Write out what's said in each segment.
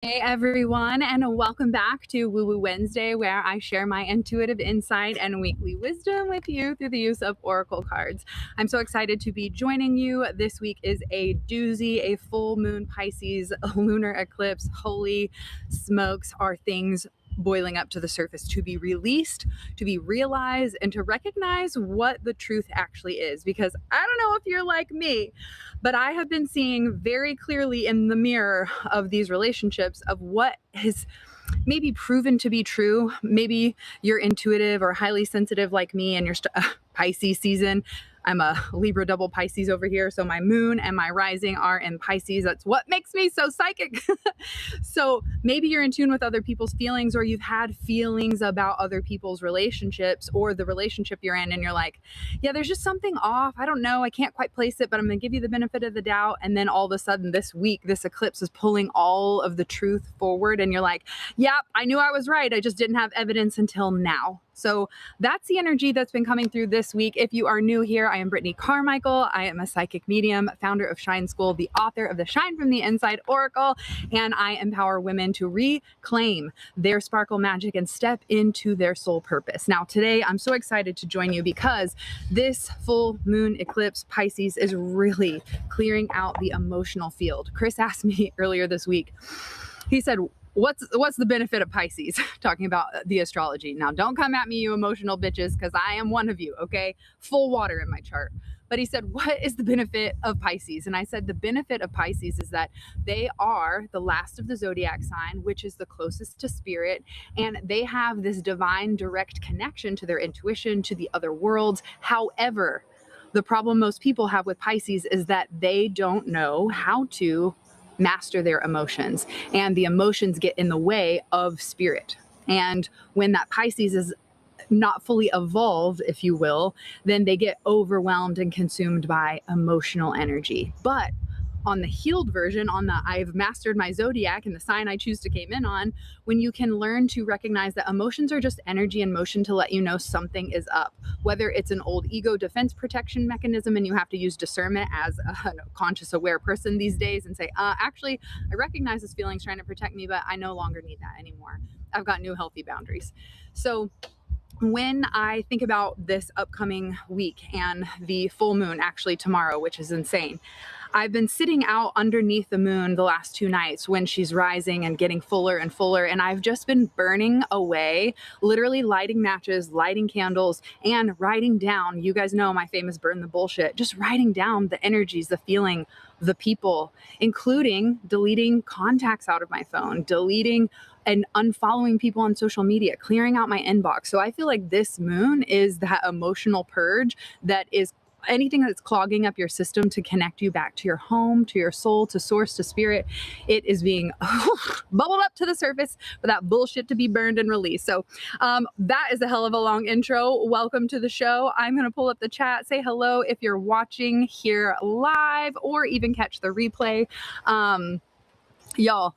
Hey everyone, and welcome back to Woo Woo Wednesday, where I share my intuitive insight and weekly wisdom with you through the use of oracle cards. I'm so excited to be joining you. This week is a doozy, a full moon Pisces, a lunar eclipse. Holy smokes, are things boiling up to the surface to be released, to be realized, and to recognize what the truth actually is. Because I don't know if you're like me, but I have been seeing very clearly in the mirror of these relationships of what is maybe proven to be true. Maybe you're intuitive or highly sensitive like me and you're Pisces season. I'm a Libra double Pisces over here. So my moon and my rising are in Pisces. That's what makes me so psychic. So maybe you're in tune with other people's feelings, or you've had feelings about other people's relationships or the relationship you're in. And you're like, yeah, there's just something off. I don't know. I can't quite place it, but I'm going to give you the benefit of the doubt. And then all of a sudden this week, this eclipse is pulling all of the truth forward. And you're like, yep, I knew I was right. I just didn't have evidence until now. So that's the energy that's been coming through this week. If you are new here, I am Brittany Carmichael. I am a psychic medium, founder of Shine School, the author of the Shine from the Inside Oracle, and I empower women to reclaim their sparkle magic and step into their soul purpose. Now, today, I'm so excited to join you because this full moon eclipse, Pisces, is really clearing out the emotional field. Chris asked me earlier this week, he said, what's the benefit of Pisces? Talking about the astrology. Now, don't come at me, you emotional bitches, because I am one of you, okay? Full water in my chart. But he said, what is the benefit of Pisces? And I said, the benefit of Pisces is that they are the last of the zodiac sign, which is the closest to spirit. And they have this divine direct connection to their intuition, to the other worlds. However, the problem most people have with Pisces is that they don't know how to master their emotions, and the emotions get in the way of spirit. And when that Pisces is not fully evolved, if you will, then they get overwhelmed and consumed by emotional energy. But on the healed version, on the I've mastered my zodiac and the sign I choose to came in on, when you can learn to recognize that emotions are just energy in motion to let you know something is up, whether it's an old ego defense protection mechanism and you have to use discernment as a conscious aware person these days and say, actually, I recognize this feeling's trying to protect me, but I no longer need that anymore. I've got new healthy boundaries. So when I think about this upcoming week and the full moon actually tomorrow, which is insane, I've been sitting out underneath the moon the last 2 nights when she's rising and getting fuller and fuller. And I've just been burning away, literally lighting matches, lighting candles, and writing down, you guys know my famous burn the bullshit, just writing down the energies, the feeling, the people, including deleting contacts out of my phone, deleting and unfollowing people on social media, clearing out my inbox. So I feel like this moon is that emotional purge that is anything that's clogging up your system to connect you back to your home, to your soul, to source, to spirit. It is being bubbled up to the surface for that bullshit to be burned and released. So that is a hell of a long intro. Welcome to the show. I'm going to pull up the chat, say hello if you're watching here live or even catch the replay. Y'all,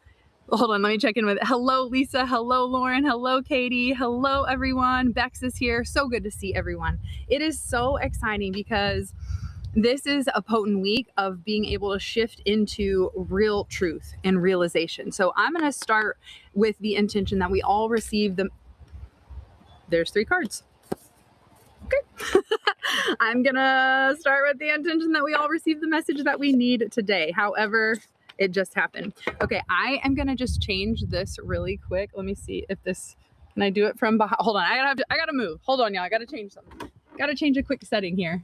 hold on, let me check in with it. Hello, Lisa. Hello, Lauren. Hello, Katie. Hello, everyone. Bex is here. So good to see everyone. It is so exciting because this is a potent week of being able to shift into real truth and realization. So I'm going to start with the intention that we all receive the... There's 3 cards. Okay. I'm going to start with the intention that we all receive the message that we need today. However, it just happened. Okay, I am gonna just change this really quick. Let me see if this, can I do it from behind? Hold on, I gotta move. Hold on, y'all, I gotta change something. Gotta change a quick setting here.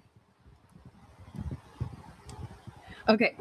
Okay.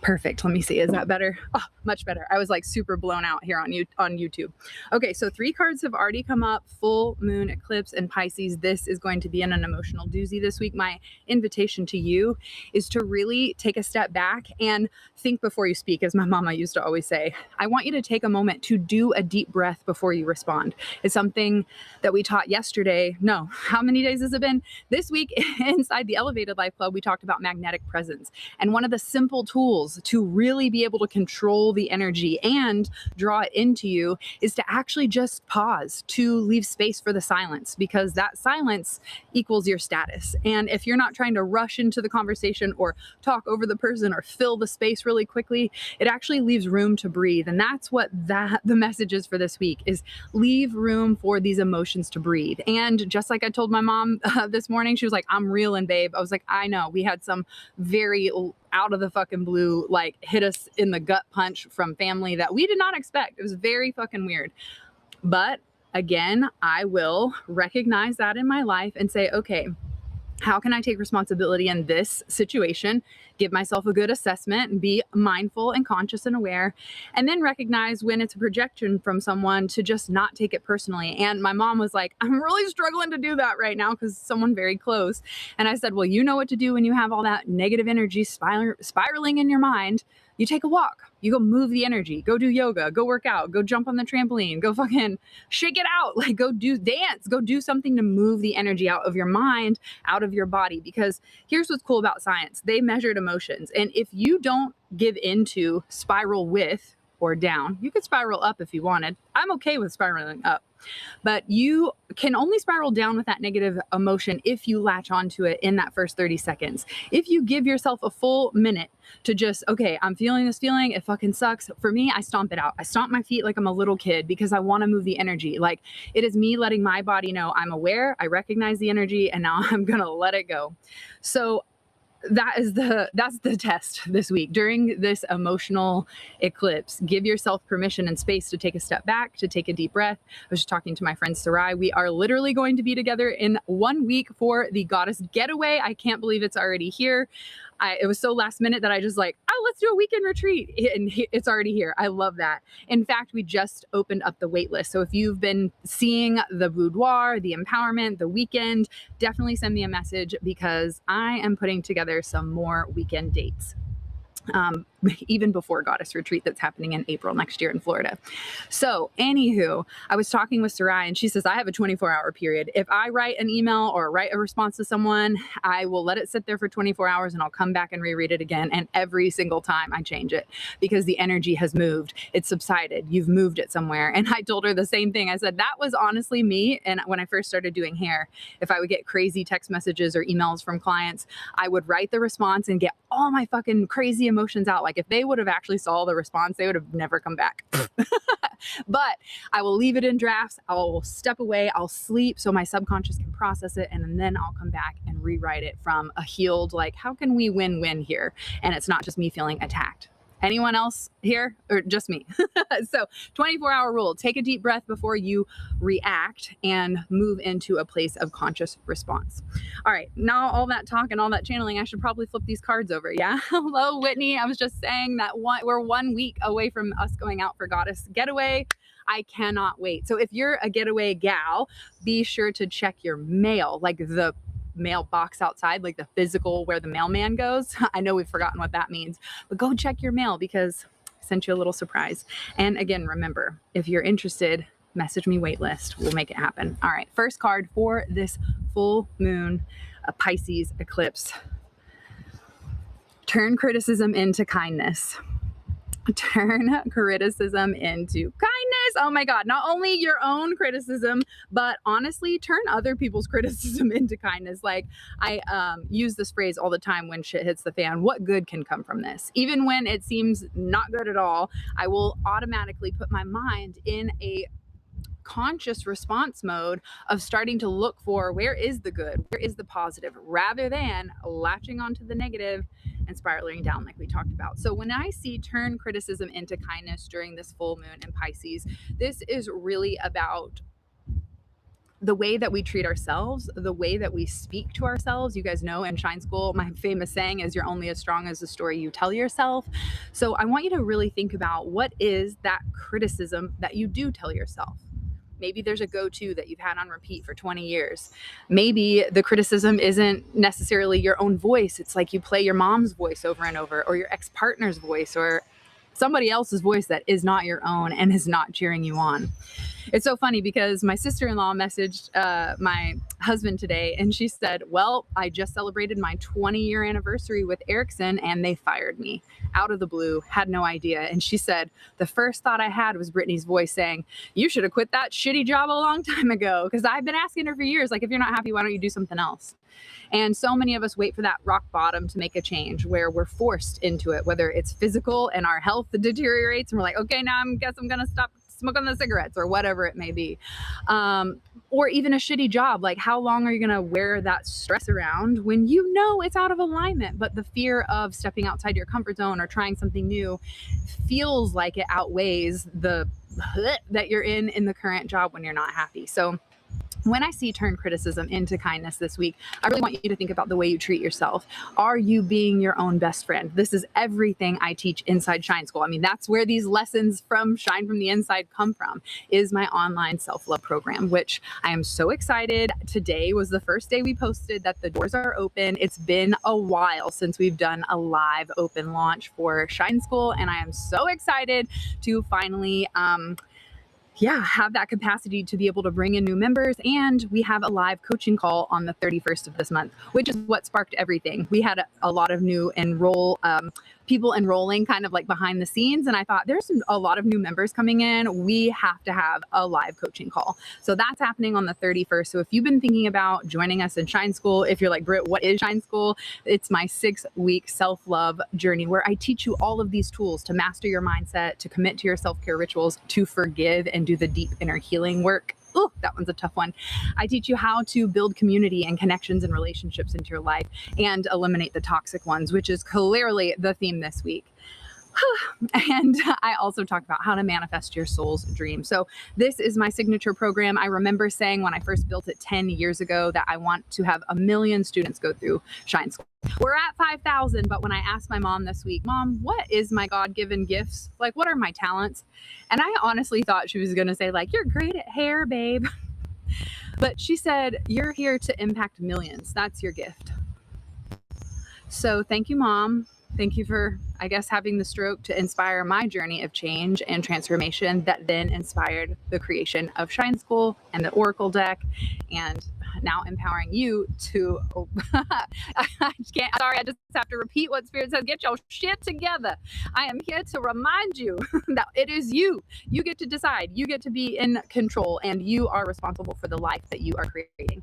Perfect. Let me see. Is that better? Oh, much better. I was like super blown out here on YouTube. Okay, so 3 cards have already come up: full moon, eclipse, and Pisces. This is going to be an emotional doozy this week. My invitation to you is to really take a step back and think before you speak, as my mama used to always say. I want you to take a moment to do a deep breath before you respond. It's something that we taught yesterday. No, how many days has it been? This week inside the Elevated Life Club, we talked about magnetic presence. And one of the simple tools tools to really be able to control the energy and draw it into you is to actually just pause, to leave space for the silence, because that silence equals your status. And if you're not trying to rush into the conversation or talk over the person or fill the space really quickly, it actually leaves room to breathe. And that's what the message is for this week, is leave room for these emotions to breathe. And just like I told my mom this morning, she was like, I'm reeling, babe. I was like, I know, we had some very out of the fucking blue, like, hit us in the gut punch from family that we did not expect. It was very fucking weird. But again, I will recognize that in my life and say, okay, how can I take responsibility in this situation, give myself a good assessment, and be mindful and conscious and aware, and then recognize when it's a projection from someone to just not take it personally. And my mom was like, I'm really struggling to do that right now because someone very close. And I said, well, you know what to do when you have all that negative energy spiraling in your mind. You take a walk, you go move the energy, go do yoga, go work out, go jump on the trampoline, go fucking shake it out, like go do dance, go do something to move the energy out of your mind, out of your body. Because here's what's cool about science. They measured emotions. And if you don't give into spiral with or down, you could spiral up if you wanted. I'm okay with spiraling up. But you can only spiral down with that negative emotion if you latch onto it in that first 30 seconds. If you give yourself a full minute to just, okay, I'm feeling this feeling, it fucking sucks. For me, I stomp it out. I stomp my feet like I'm a little kid because I want to move the energy. Like, it is me letting my body know I'm aware, I recognize the energy, and now I'm going to let it go. So that's the test this week. During this emotional eclipse, give yourself permission and space to take a step back, to take a deep breath. I was just talking to my friend Sarai. We are literally going to be together in 1 week for the Goddess Getaway. I can't believe it's already here. It was so last minute that I just like, oh, let's do a weekend retreat. And it's already here. I love that. In fact, we just opened up the wait list. So if you've been seeing the boudoir, the empowerment, the weekend, definitely send me a message, because I am putting together some more weekend dates. Even before Goddess Retreat that's happening in April next year in Florida. So anywho, I was talking with Sarai and she says, I have a 24-hour period. If I write an email or write a response to someone, I will let it sit there for 24 hours and I'll come back and reread it again. And every single time I change it because the energy has moved. It's subsided. You've moved it somewhere. And I told her the same thing. I said, that was honestly me. And when I first started doing hair, if I would get crazy text messages or emails from clients, I would write the response and get all my fucking crazy emotions out. Like, if they would have actually saw the response, they would have never come back. But I will leave it in drafts. I'll step away. I'll sleep so my subconscious can process it. And then I'll come back and rewrite it from a healed, like, how can we win-win here? And it's not just me feeling attacked. Anyone else here, or just me? So 24-hour rule, take a deep breath before you react and move into a place of conscious response. All right, now all that talk and all that channeling, I should probably flip these cards over. Yeah. Hello, Whitney. I was just saying that we're 1 week away from us going out for Goddess Getaway. I cannot wait. So if you're a getaway gal, be sure to check your mail, like the mailbox outside, like the physical where the mailman goes. I know we've forgotten what that means, but go check your mail because I sent you a little surprise. And again, remember, if you're interested, message me waitlist. We'll make it happen. All right, first card for this full moon, a Pisces eclipse. Turn criticism into kindness. Turn criticism into kindness. Oh my God. Not only your own criticism, but honestly, turn other people's criticism into kindness. Like, I use this phrase all the time when shit hits the fan. What good can come from this? Even when it seems not good at all, I will automatically put my mind in a conscious response mode of starting to look for where is the good, where is the positive, rather than latching onto the negative and spiraling down like we talked about. So when I see turn criticism into kindness during this full moon in Pisces, this is really about the way that we treat ourselves, the way that we speak to ourselves. You guys know in Shine School, my famous saying is, you're only as strong as the story you tell yourself. So I want you to really think about, what is that criticism that you do tell yourself? Maybe there's a go-to that you've had on repeat for 20 years. Maybe the criticism isn't necessarily your own voice. It's like you play your mom's voice over and over, or your ex-partner's voice, or somebody else's voice that is not your own and is not cheering you on. It's so funny because my sister-in-law messaged my husband today, and she said, well, I just celebrated my 20-year anniversary with Ericsson and they fired me out of the blue, had no idea. And she said, the first thought I had was Brittany's voice saying, you should have quit that shitty job a long time ago. Because I've been asking her for years, like, if you're not happy, why don't you do something else? And so many of us wait for that rock bottom to make a change where we're forced into it, whether it's physical and our health deteriorates and we're like, okay, now I guess I'm going to stop smoking the cigarettes or whatever it may be. Or even a shitty job. Like, how long are you going to wear that stress around when you know it's out of alignment, but the fear of stepping outside your comfort zone or trying something new feels like it outweighs the that you're in the current job when you're not happy. So when I see turn criticism into kindness this week, I really want you to think about the way you treat yourself. Are you being your own best friend? This is everything I teach inside Shine School. I mean, that's where these lessons from Shine from the Inside come from, is my online self-love program, which I am so excited. Today was the first day we posted that the doors are open. It's been a while since we've done a live open launch for Shine School, and I am so excited to finally have that capacity to be able to bring in new members. And we have a live coaching call on the 31st of this month, which is what sparked everything. We had a lot of new people enrolling kind of like behind the scenes. And I thought, there's a lot of new members coming in. We have to have a live coaching call. So that's happening on the 31st. So if you've been thinking about joining us in Shine School, if you're like, Britt, what is Shine School? It's my 6-week self-love journey where I teach you all of these tools to master your mindset, to commit to your self-care rituals, to forgive and do the deep inner healing work. Oh, that one's a tough one. I teach you how to build community and connections and relationships into your life and eliminate the toxic ones, which is clearly the theme this week. And I also talk about how to manifest your soul's dream. So this is my signature program. I remember saying when I first built it 10 years ago that I want to have 1 million students go through Shine School. We're at 5,000, but when I asked my mom this week, Mom, what is my God-given gifts? Like, what are my talents? And I honestly thought she was going to say, like, you're great at hair, babe. But she said, you're here to impact millions. That's your gift. So thank you, Mom. Thank you for, I guess, having the stroke to inspire my journey of change and transformation that then inspired the creation of Shine School and the Oracle deck, and now empowering you to, I just have to repeat what Spirit says, get your shit together. I am here to remind you that it is you. You get to decide. You get to be in control, and you are responsible for the life that you are creating.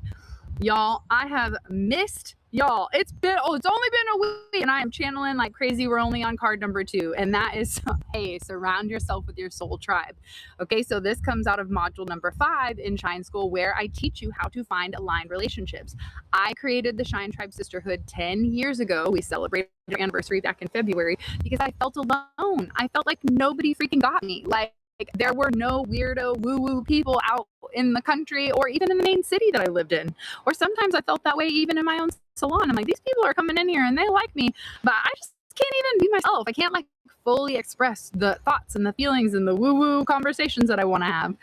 Y'all, I have missed y'all. It's only been a week and I am channeling like crazy. We're only on card number 2. And that is, hey, surround yourself with your soul tribe. Okay, so this comes out of module number 5 in Shine School, where I teach you how to find aligned relationships. I created the Shine Tribe Sisterhood 10 years ago. We celebrated our anniversary back in February because I felt alone. I felt like nobody freaking got me. Like there were no weirdo woo-woo people out in the country or even in the main city that I lived in. Or sometimes I felt that way even in my own salon. I'm like, these people are coming in here and they like me, but I just can't even be myself. I can't like fully express the thoughts and the feelings and the woo-woo conversations that I want to have.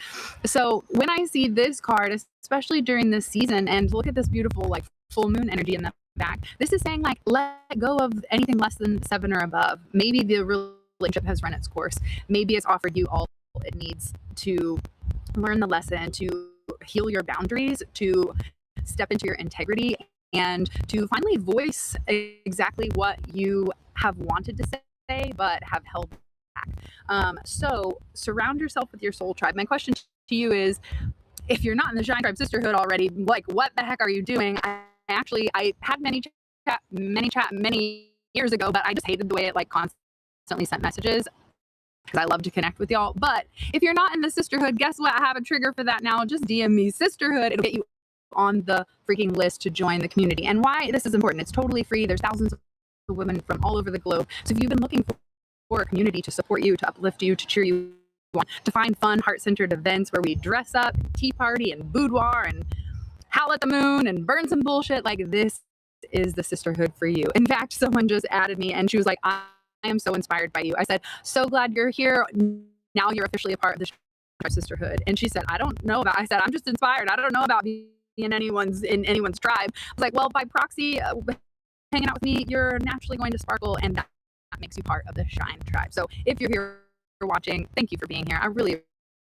So when I see this card, especially during this season, and look at this beautiful like full moon energy in the back, this is saying like, let go of anything less than 7 or above. Maybe the relationship has run its course. Maybe it's offered you all it needs to learn the lesson, to heal your boundaries, to step into your integrity, and to finally voice exactly what you have wanted to say but have held back. So surround yourself with your soul tribe. My question to you is, if you're not in the Shine Tribe Sisterhood already, like what the heck are you doing? I had many years ago, but I just hated the way it like constantly sent messages, because I love to connect with y'all. But if you're not in the sisterhood, guess what? I have a trigger for that now. Just DM me sisterhood. It'll get you on the freaking list to join the community. And why this is important, it's totally free. There's thousands of women from all over the globe. So if you've been looking for a community to support you, to uplift you, to cheer you on, to find fun, heart-centered events where we dress up, tea party and boudoir and howl at the moon and burn some bullshit, like this is the sisterhood for you. In fact, someone just added me and she was like, I am so inspired by you. I said, so glad you're here. Now you're officially a part of the sisterhood. And she said, I don't know about, I said, I'm just inspired. I don't know about being in anyone's tribe. I was like, well, by proxy, hanging out with me, you're naturally going to sparkle, and that makes you part of the Shine tribe. So if you're here watching, thank you for being here. I really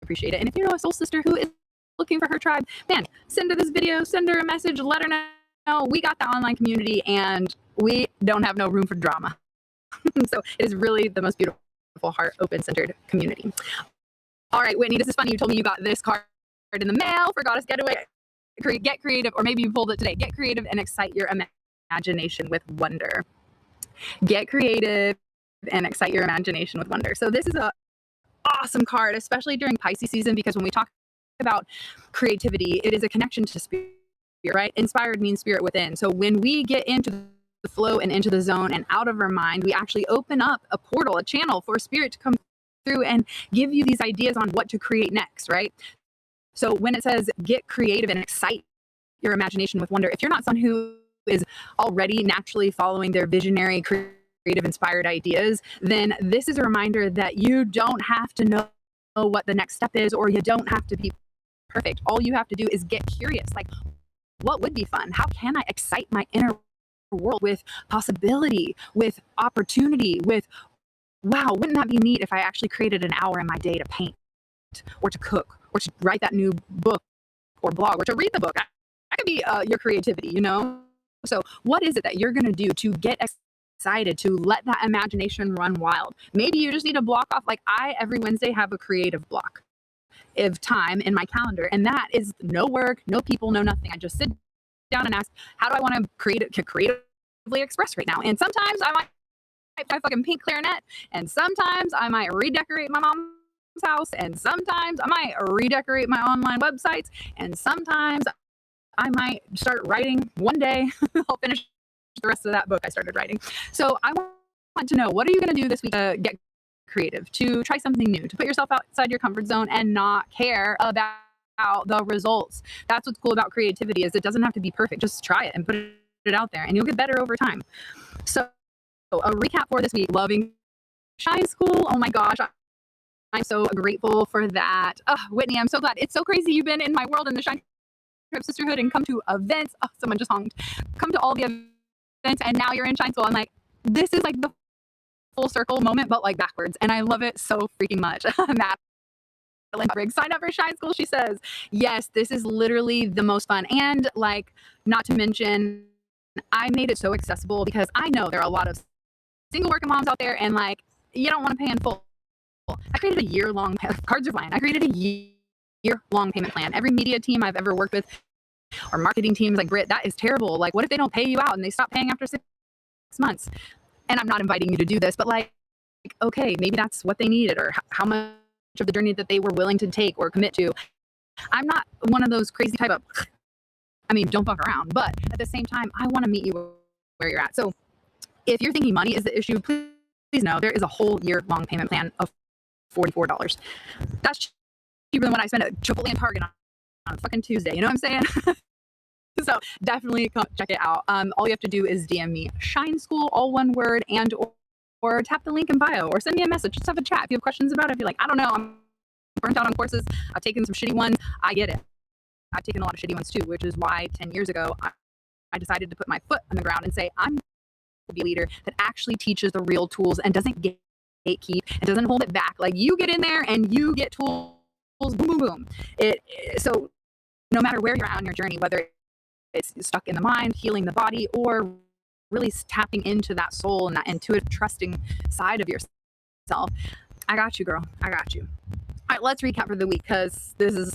appreciate it. And if you know a soul sister who is looking for her tribe, man, send her this video, send her a message, let her know we got the online community and we don't have no room for drama. So it is really the most beautiful, heart open centered community. All right, Whitney, this is funny. You told me you got this card in the mail for Goddess Getaway. Get creative, or maybe you pulled it today. Get creative and excite your imagination with wonder. Get creative and excite your imagination with wonder. So this is a awesome card, especially during Pisces season, because when we talk about creativity, it is a connection to spirit, right? Inspired means spirit within. So when we get into the flow and into the zone and out of our mind, we actually open up a portal, a channel for spirit to come through and give you these ideas on what to create next, right? So when it says get creative and excite your imagination with wonder, if you're not someone who is already naturally following their visionary, creative, inspired ideas, then this is a reminder that you don't have to know what the next step is, or you don't have to be perfect. All you have to do is get curious. Like, what would be fun? How can I excite my inner world with possibility, with opportunity, with, wow, wouldn't that be neat if I actually created an hour in my day to paint or to cook or to write that new book or blog or to read the book? That could be your creativity, you know? So what is it that you're going to do to get excited, to let that imagination run wild? Maybe you just need to block off, like I, every Wednesday, have a creative block of time in my calendar. And that is no work, no people, no nothing. I just sit down and ask, how do I want to creatively express right now? And sometimes I might my fucking pink clarinet, and sometimes I might redecorate my mom's house, and sometimes I might redecorate my online websites, and sometimes I might start writing one day. I'll finish the rest of that book I started writing. So I want to know, what are you going to do this week to get creative, to try something new, to put yourself outside your comfort zone and not care about the results? That's what's cool about creativity, is it doesn't have to be perfect. Just try it and put it out there, and you'll get better over time. So a recap for this week: loving Shine School. Oh my gosh, I'm so grateful for that. Whitney, I'm so glad. It's so crazy you've been in my world in the Shine Sisterhood and come to events. Oh, someone just honked. Come to all the events, and now you're in Shine School. I'm like, this is like the full circle moment, but like backwards, and I love it so freaking much. Madeline Briggs, sign up for Shine School, she says. Yes, this is literally the most fun, and like, not to mention, I made it so accessible because I know there are a lot of single working moms out there, and like, you don't want to pay in full. I created a year-long cards are flying. I created a year-long payment plan. Every media team I've ever worked with, or marketing teams like Britt, that is terrible. Like, what if they don't pay you out and they stop paying after 6 months? And I'm not inviting you to do this, but like, okay, maybe that's what they needed, or how much of the journey that they were willing to take or commit to. I'm not one of those crazy type of, I mean, don't fuck around, but at the same time, I want to meet you where you're at. So if you're thinking money is the issue, please know there is a whole year-long payment plan of $44. That's cheaper than what I spend at Chipotle and Target on a fucking Tuesday. You know what I'm saying? So definitely come check it out. All you have to do is DM me Shine School, all one word, and or tap the link in bio, or send me a message. Just have a chat. If you have questions about it, if you're like, I don't know, I'm burnt out on courses, I've taken some shitty ones, I get it. I've taken a lot of shitty ones too, which is why 10 years ago, I decided to put my foot on the ground and say, I'm be a leader that actually teaches the real tools and doesn't gatekeep and doesn't hold it back. Like, you get in there and you get tools, boom, boom, boom. So no matter where you're at on your journey, whether it's stuck in the mind, healing the body, or really tapping into that soul and that intuitive, trusting side of yourself, I got you, girl. I got you. All right, let's recap for the week, because this is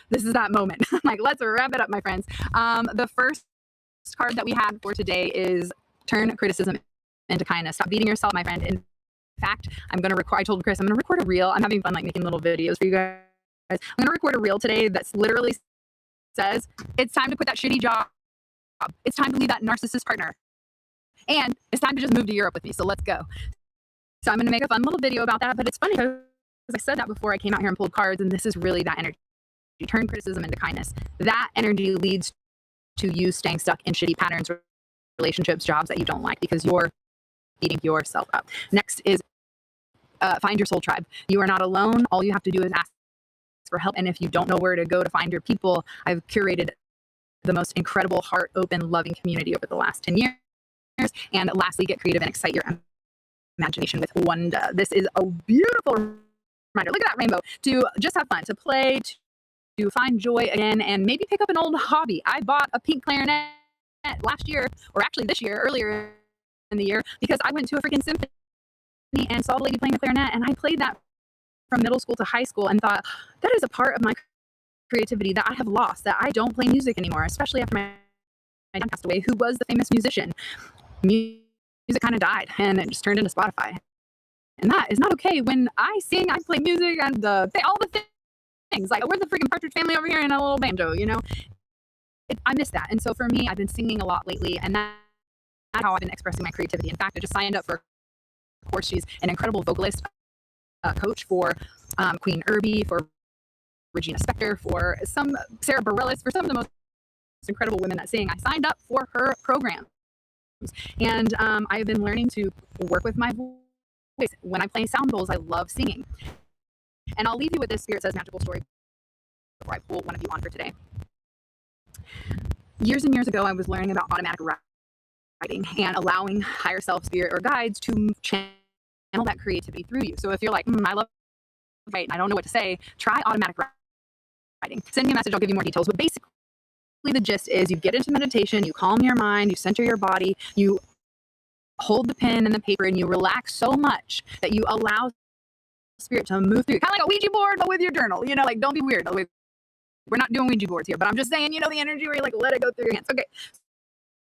this is that moment. Like, let's wrap it up, my friends. The first card that we had for today is turn criticism into kindness. Stop beating yourself, my friend. In fact, I told Chris I'm gonna record a reel. I'm having fun, like, making little videos for you guys. I'm gonna record a reel today that's literally says, it's time to quit that shitty job. It's time to leave that narcissist partner. And it's time to just move to Europe with me. So let's go. So I'm gonna make a fun little video about that. But it's funny because I said that before I came out here and pulled cards, and this is really that energy. You turn criticism into kindness. That energy leads to you staying stuck in shitty patterns, relationships, jobs that you don't like, because you're beating yourself up. Next is find your soul tribe. You are not alone. All you have to do is ask for help. And if you don't know where to go to find your people, I've curated the most incredible, heart open, loving community over the last 10 years. And lastly, get creative and excite your imagination with wonder. This is a beautiful reminder, look at that rainbow, to just have fun, to play, to find joy again, and maybe pick up an old hobby. I bought a pink clarinet last year, or actually this year, earlier in the year, because I went to a freaking symphony and saw a lady playing the clarinet, and I played that from middle school to high school and thought, that is a part of my creativity that I have lost, that I don't play music anymore, especially after my dad passed away, who was the famous musician. Music kind of died, and it just turned into Spotify. And that is not okay. When I sing, I play music, and all the things. Like, we're the freaking Partridge Family over here in a little banjo, you know? I miss that. And so for me, I've been singing a lot lately, and that's how I've been expressing my creativity. In fact, I just signed up for a course. She's an incredible vocalist coach for Queen Irby, for Regina Spektor, for some Sarah Bareilles, for some of the most incredible women that sing. I signed up for her program. And I've been learning to work with my voice. When I play sound bowls, I love singing. And I'll leave you with this Spirit Says magical story before I pull one of you on for today. Years and years ago, I was learning about automatic writing and allowing higher self, spirit, or guides to channel that creativity through you. So if you're like, I love writing, I don't know what to say, try automatic writing. Send me a message, I'll give you more details. But basically, the gist is you get into meditation, you calm your mind, you center your body, you hold the pen and the paper, and you relax so much that you allow spirit to move through. Kind of like a Ouija board, but with your journal. You know, like, don't be weird. We're not doing Ouija boards here, but I'm just saying, you know, the energy where you like let it go through your hands. Okay.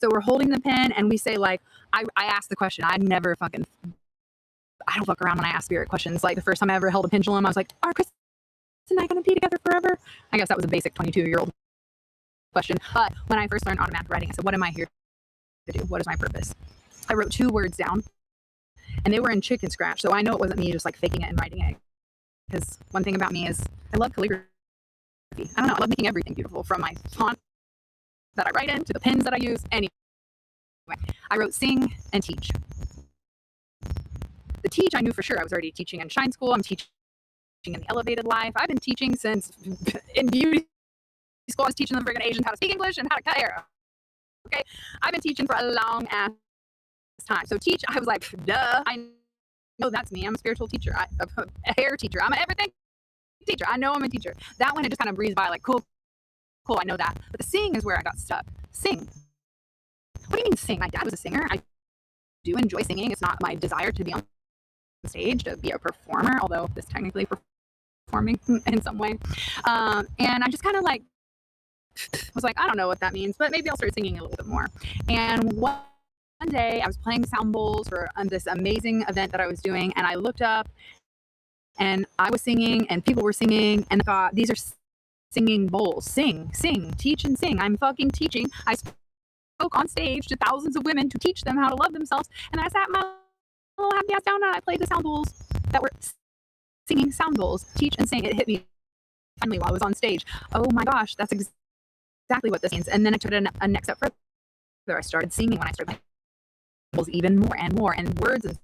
So we're holding the pen and we say, like, I ask the question. I don't fuck around when I ask spirit questions. Like, the first time I ever held a pendulum, I was like, are Chris and I going to be together forever? I guess that was a basic 22-year-old question. But when I first learned automatic writing, I said, what am I here to do? What is my purpose? I wrote 2 words down, and they were in chicken scratch. So I know it wasn't me just like faking it and writing it. Because one thing about me is I love calligraphy. I don't know. I love making everything beautiful, from my font that I write in to the pens that I use. Anyway, I wrote sing and teach. The teach, I knew for sure. I was already teaching in Shine School. I'm teaching in the Elevated Life. I've been teaching since in beauty school. I was teaching the friggin' Asians how to speak English and how to cut hair. Okay? I've been teaching for a long ass time. So teach, I was like, duh, I know that's me. I'm a spiritual teacher, a hair teacher. I'm an everything teacher. I know I'm a teacher. That one, it just kind of breezed by, like, cool, I know that. But the sing is where I got stuck. Sing. What do you mean sing? My dad was a singer. I do enjoy singing. It's not my desire to be on stage, to be a performer, although this technically performing in some way. And I just kind of like was like, I don't know what that means, but maybe I'll start singing a little bit more. And one day I was playing sound bowls for this amazing event that I was doing, and I looked up and I was singing and people were singing, and I thought, these are singing bowls. Sing, teach and sing. I'm fucking teaching. I spoke on stage to thousands of women to teach them how to love themselves, and I sat my little happy ass down and I played the sound bowls that were singing sound bowls. Teach and sing. It hit me finally while I was on stage. Oh my gosh, that's exactly what this means. And then I took it a next step further. I started singing when I started playing even more and more, and words and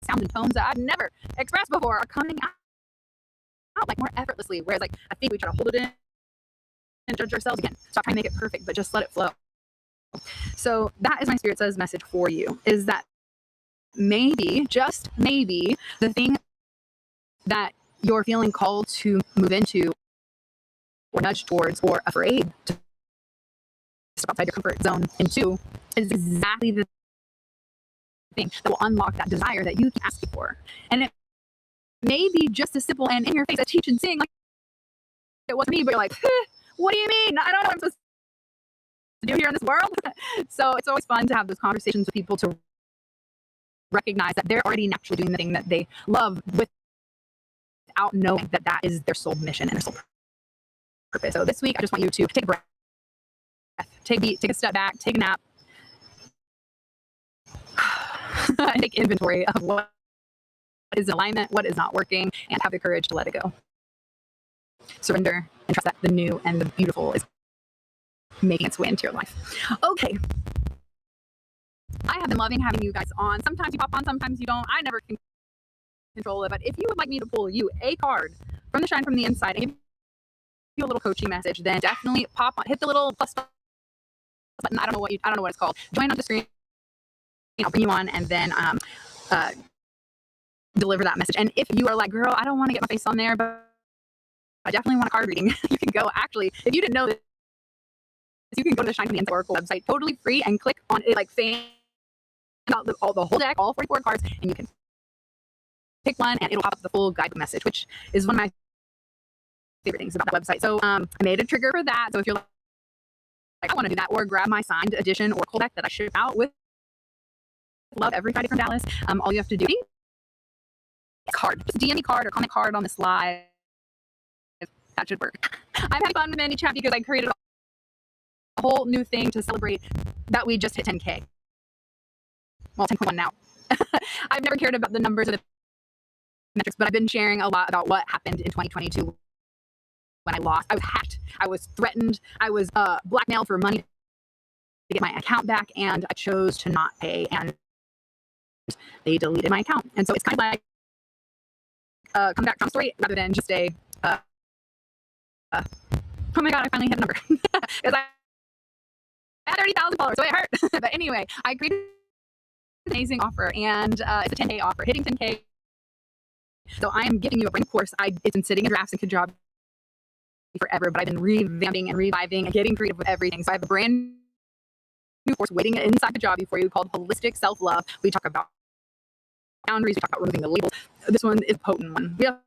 sounds and tones that I've never expressed before are coming out like more effortlessly. Whereas, like, I think we try to hold it in and judge ourselves. Again, stop trying to make it perfect, but just let it flow. So that is my Spirit Says message for you, is that maybe, just maybe, the thing that you're feeling called to move into or nudge towards or afraid to step outside your comfort zone into is exactly the thing that will unlock that desire that you keep asking for. And it may be just as simple and in your face as teach and sing, like it wasn't me, but you're like, what do you mean? I don't know what I'm supposed to do here in this world. So it's always fun to have those conversations with people, to recognize that they're already naturally doing the thing that they love without knowing that that is their soul mission and their soul purpose. So this week, I just want you to take a breath, take a step back, take a nap, and take inventory of what is in alignment, what is not working, and have the courage to let it go. Surrender and trust that the new and the beautiful is making its way into your life. Okay. I have been loving having you guys on. Sometimes you pop on, sometimes you don't. I never can control it. But if you would like me to pull you a card from the Shine from the Inside and give you a little coaching message, then definitely pop on, hit the little plus button. I don't know what it's called. Join on the screen. I'll bring you on, and then deliver that message. And if you are like, girl, I don't want to get my face on there, but I definitely want a card reading, you can go. Actually, if you didn't know this, you can go to the Shine from the Inside Oracle website, totally free, and click on it, like fan out the whole deck, all 44 cards, and you can pick one, and it'll pop up the full guidebook message, which is one of my favorite things about that website. So I made a trigger for that. So if you're like, I want to do that, or grab my signed edition Oracle deck that I ship out with love every Friday from Dallas, all you have to do is card. Just DM me card or comment card on this live. That should work. I'm having fun with ManyChat because I created a whole new thing to celebrate that we just hit 10K. Well, 10.1 now. I've never cared about the numbers or the metrics, but I've been sharing a lot about what happened in 2022 when I lost. I was hacked. I was threatened. I was blackmailed for money to get my account back, and I chose to not pay, and they deleted my account. And so it's kind of like come back from story rather than just a oh my god, I finally hit a number because I had 30,000 followers, so it hurt. But anyway, I created an amazing offer, and it's a 10K offer, hitting 10K. So I am giving you a brand new course. It's been sitting in drafts and Kajabi forever, but I've been revamping and reviving and getting creative with everything. So I have a brand new course waiting inside Kajabi for you called Holistic Self-Love. We talk about boundaries. We talk about removing the labels. This one is a potent one. We also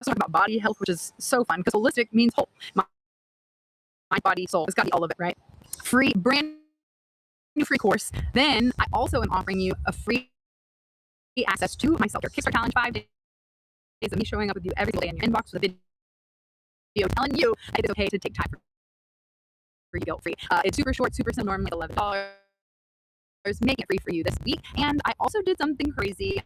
talk about body health, which is so fun because holistic means whole. My body, soul. It's got to be all of it, right? Free, brand new free course. Then I also am offering you a free access to my Self-Care Kickstart Challenge, 5 days of me showing up with you every single day in your inbox with a video telling you it's okay to take time for you guilt-free. It's super short, super simple, normally $11. Making it free for you this week. And I also did something crazy.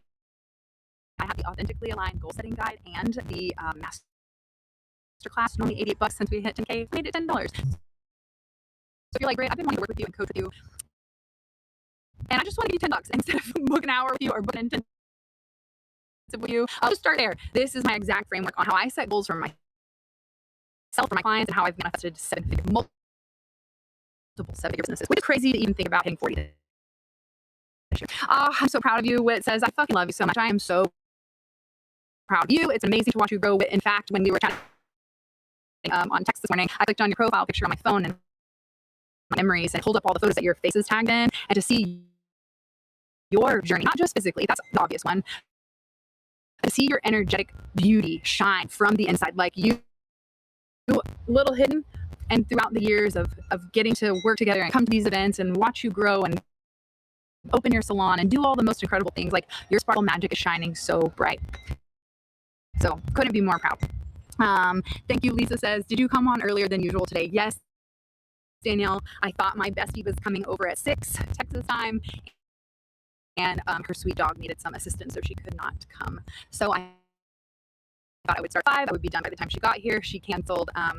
I have the Authentically Aligned Goal Setting Guide and the Masterclass, normally $88 since we hit 10K, made it $10. So if you're like, great, I've been wanting to work with you and coach with you, and I just want to give you $10 instead of book an hour with you or book an intensive with you, I'll just start there. This is my exact framework on how I set goals for myself, for my clients, and how I've manifested multiple seven-figure businesses, which is crazy to even think about hitting 40 this year. Oh, I'm so proud of you. It says, I fucking love you so much. I am so proud of you. It's amazing to watch you grow. In fact, when we were chatting on text this morning, I clicked on your profile picture on my phone and my memories and pulled up all the photos that your face is tagged in, and to see your journey, not just physically, that's the obvious one, to see your energetic beauty shine from the inside, like you, little hidden, and throughout the years of getting to work together and come to these events and watch you grow and open your salon and do all the most incredible things, like your sparkle magic is shining so bright. So couldn't be more proud. Thank you. Lisa says, did you come on earlier than usual today? Yes, Danielle. I thought my bestie was coming over at 6 Texas time, and her sweet dog needed some assistance, so she could not come. So I thought I would start 5. I would be done by the time she got here. She canceled at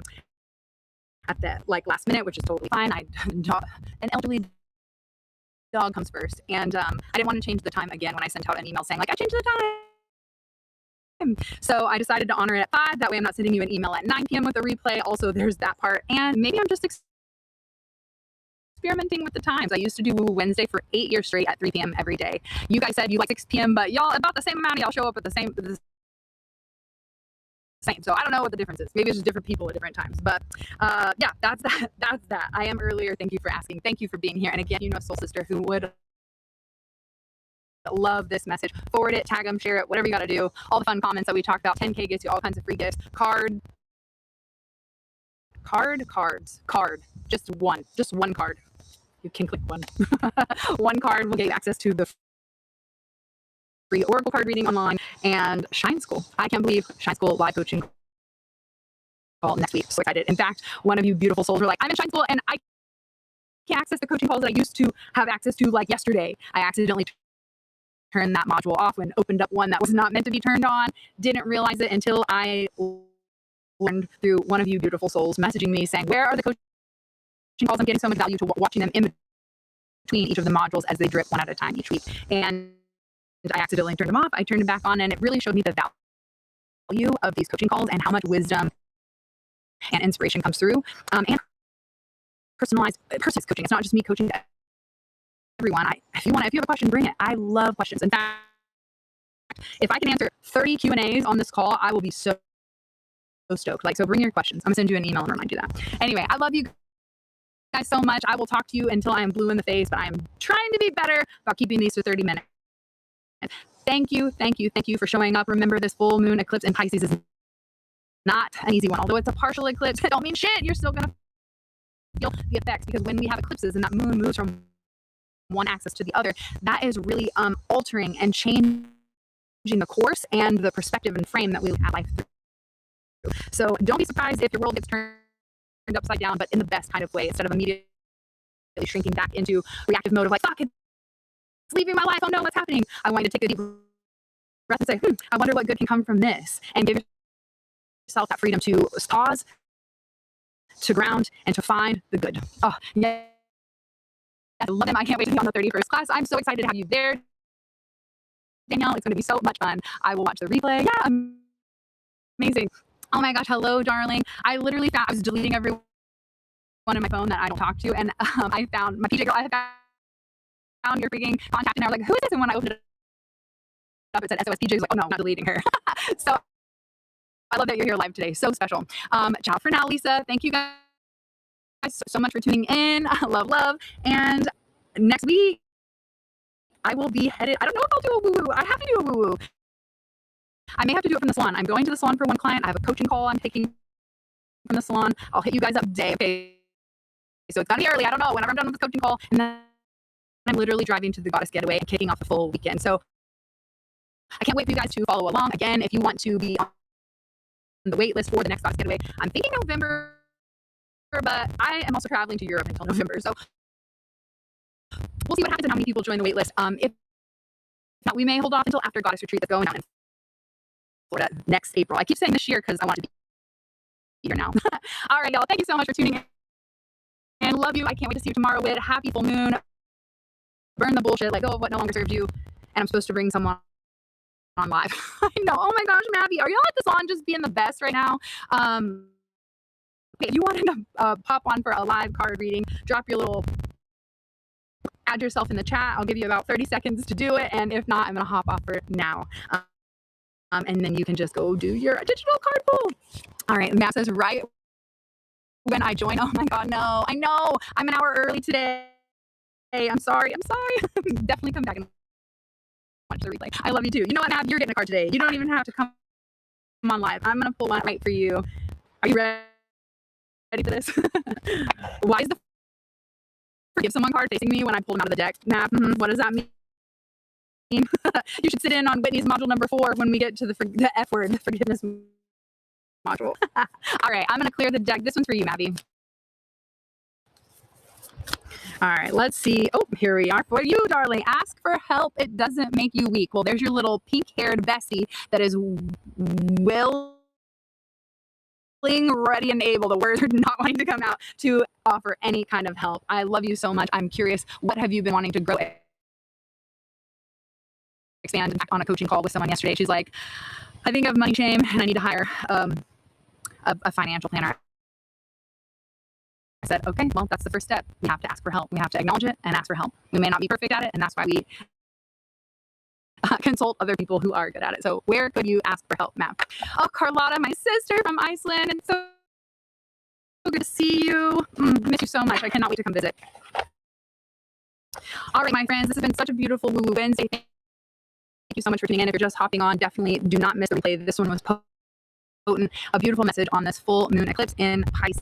the last minute, which is totally fine. An elderly dog comes first, and I didn't want to change the time again when I sent out an email saying I changed the time. So I decided to honor it at 5. That way I'm not sending you an email at 9 p.m. with a replay. Also, there's that part, and maybe I'm just experimenting with the times. I used to do Woo Woo Wednesday for 8 years straight at 3 p.m. every day. You guys said you like 6 p.m., but y'all, about the same amount of y'all show up at the same. So I don't know what the difference is. Maybe it's just different people at different times. But yeah, that's that. That's that. I am earlier. Thank you for asking. Thank you for being here. And again, you know, soul sister who would love this message, forward it, tag them, share it, whatever you got to do. All the fun comments that we talked about. 10K gets you all kinds of free gifts. Card. Just one card. You can click one. One card will get you access to the free Oracle card reading online and Shine School. I can't believe Shine School live coaching call next week. So excited. In fact, one of you beautiful souls were like, I'm in Shine School and I can't access the coaching calls that I used to have access to like yesterday. I accidentally turned that module off and opened up one that was not meant to be turned on. Didn't realize it until I learned through one of you beautiful souls messaging me saying, where are the coaching calls? I'm getting so much value to watching them in between each of the modules as they drip one at a time each week. And I accidentally turned them off. I turned them back on, and it really showed me the value of these coaching calls and how much wisdom and inspiration comes through. And personalized coaching. It's not just me coaching everyone. If you have a question, bring it. I love questions. In fact, If I can answer 30 Q&As on this call, I will be so stoked. Like, so bring your questions. I'm gonna send you an email and remind you that. Anyway, I love you guys so much. I will talk to you until I am blue in the face, but I am trying to be better about keeping these to 30 minutes. Thank you for showing up. Remember, this full moon eclipse in Pisces is not an easy one. Although it's a partial eclipse, it don't mean shit. You're still gonna feel the effects, because when we have eclipses and that moon moves from one axis to the other, that is really altering and changing the course and the perspective and frame that we look at life through. So don't be surprised if your world gets turned upside down, but in the best kind of way, instead of immediately shrinking back into reactive mode of like, fuck, it's leaving my life. Oh no, what's happening? I want you to take a deep breath and say, I wonder what good can come from this, and give yourself that freedom to pause, to ground, and to find the good. Oh, yeah. I love them. I can't wait to be on the 31st class. I'm so excited to have you there, Danielle. It's going to be so much fun. I will watch the replay. Yeah, amazing. Oh my gosh, hello, darling. I literally found, I was deleting everyone in my phone that I don't talk to, and I found my PJ girl. I found your freaking contact, and I was like, who is this? And when I opened it up, it said SOS PJ. I was like, oh no, I'm not deleting her. So I love that you're here live today. So special. Ciao for now, Lisa. Thank you guys so much for tuning in. Love. And next week, I will be headed. I don't know if I'll do a woo-woo. I have to do a woo-woo. I may have to do it from the salon. I'm going to the salon for one client. I have a coaching call I'm taking from the salon. I'll hit you guys up today. Okay. So it's gonna be early. I don't know. Whenever I'm done with the coaching call, and then I'm literally driving to the Goddess Getaway and kicking off the full weekend. So I can't wait for you guys to follow along. Again, if you want to be on the wait list for the next Goddess Getaway, I'm thinking November, but I am also traveling to Europe until November. So we'll see what happens and how many people join the wait list. If not, we may hold off until after Goddess Retreat that's going on in Florida next April. I keep saying this year because I want to be here now. All right, y'all. Thank you so much for tuning in. And love you. I can't wait to see you tomorrow with happy full moon. Burn the bullshit. Let go of what no longer serves you. And I'm supposed to bring someone on live. I know. Oh my gosh, Maddie. Are y'all at the salon just being the best right now? If you wanted to pop on for a live card reading, add yourself in the chat. I'll give you about 30 seconds to do it. And if not, I'm going to hop off for now. And then you can just go do your digital card pull. All right. Matt says, right when I join. Oh my God, no. I know. I'm an hour early today. Hey, I'm sorry. Definitely come back and watch the replay. I love you too. You know what, Matt? You're getting a card today. You don't even have to come on live. I'm going to pull one right for you. Are you ready for this? Why is the forgive someone card facing me when I pull them out of the deck? Matt, what does that mean? You should sit in on Whitney's module number 4 when we get to the F word, the forgiveness module. All right, I'm going to clear the deck. This one's for you, Maddie. All right, let's see. Oh, here we are for you, darling. Ask for help. It doesn't make you weak. Well, there's your little pink-haired Bessie that is willing, ready, and able. The words are not wanting to come out to offer any kind of help. I love you so much. I'm curious, what have you been wanting to grow, expand? In fact, on a coaching call with someone yesterday, she's like, I think I have money shame and I need to hire a financial planner. I said, okay, well, that's the first step. We have to ask for help. We have to acknowledge it and ask for help. We may not be perfect at it, and that's why we consult other people who are good at it. So where could you ask for help, Matt? Oh, Carlotta, my sister from Iceland. It's so good to see you. Miss you so much. I cannot wait to come visit. All right, my friends, this has been such a beautiful Woo Woo Wednesday. Thank you so much for tuning in. If you're just hopping on, definitely do not miss the replay. This one was potent. A beautiful message on this full moon eclipse in Pisces.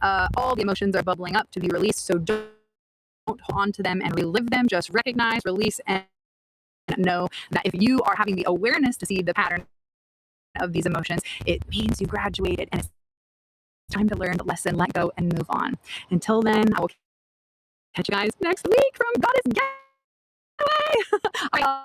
All the emotions are bubbling up to be released, so don't hold on to them and relive them. Just recognize, release, and know that if you are having the awareness to see the pattern of these emotions, it means you graduated and it's time to learn the lesson, let go, and move on. Until then, I will catch you guys next week from Goddess Getaway.